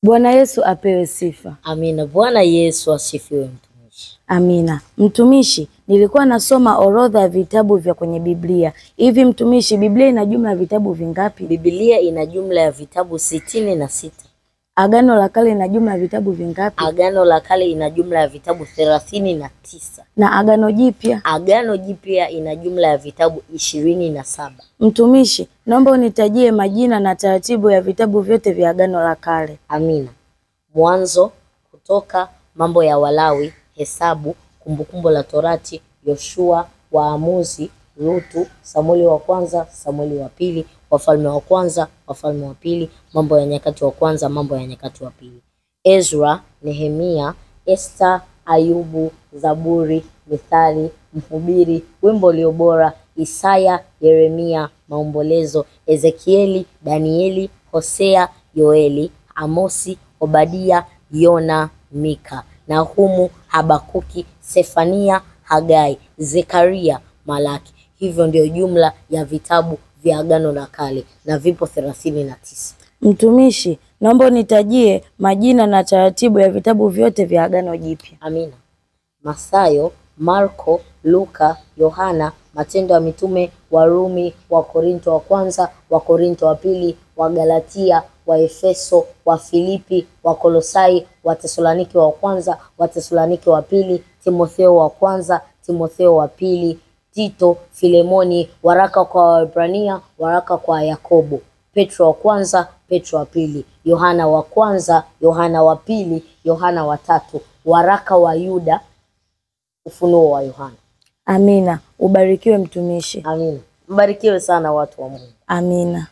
Bwana Yesu apewe sifa. Amina. Bwana Yesu asifiwe mtumishi. Amina. Mtumishi, nilikuwa nasoma orodha ya vitabu vya kwenye Biblia. Hivi mtumishi, Biblia ina jumla ya vitabu vingapi? Biblia ina jumla ya vitabu 66. Agano la Kale ina jumla ya vitabu vingapi? Agano la Kale ina jumla ya vitabu 39. Na Agano Jipya? Agano Jipya ina jumla ya vitabu 27. Mtumishi, naomba unitajie majina na taratibu ya vitabu vyote vya Agano la Kale. Amina. Mwanzo, Kutoka, Mambo ya Walawi, Hesabu, Kumbukumbu la Torati, Yoshua, Waamuzi, Ruthu, Samueli wa kwanza, Samueli wa pili, Wafalme wa kwanza, Wafalme wa pili, Mambo ya Nyakati wa kwanza, Mambo ya Nyakati wa pili. Ezra, Nehemia, Esta, Ayubu, Zaburi, Mithali, Mhubiri, Wimbo ulio bora, Isaya, Yeremia, Maombolezo, Ezekieli, Danieli, Hosea, Yoeli, Amosi, Obadia, Yona, Mika, Nahumu, Habakuki, Sefania, Hagai, Zekaria, Malaki. Hivyo ndio jumla ya vitabu vya Agano la Kale na vipo 39. Mtumishi, naomba unitajie majina na taratibu ya vitabu vyote vya Agano Jipya. Amina. Mathayo, Marko, Luka, Yohana, Matendo ya Mitume, Warumi, Wakorinto wa kwanza, Wakorinto wa pili, Wagalatia, Waefeso, Wafilipi, Wakolosai, Watesalonike wa kwanza, Watesalonike wa pili, Timotheo wa kwanza, Timotheo wa pili, Tito, Filemoni, waraka kwa Waebrania, waraka kwa Yakobo, Petro wa kwanza, Petro wa pili, Yohana wa kwanza, Yohana wa pili, Yohana wa tatu, waraka wa Yuda, Ufunuo wa Yohana. Amina. Ubarikiwe mtumishi. Amina. Mbarikiwe sana watu wa Mungu. Amina.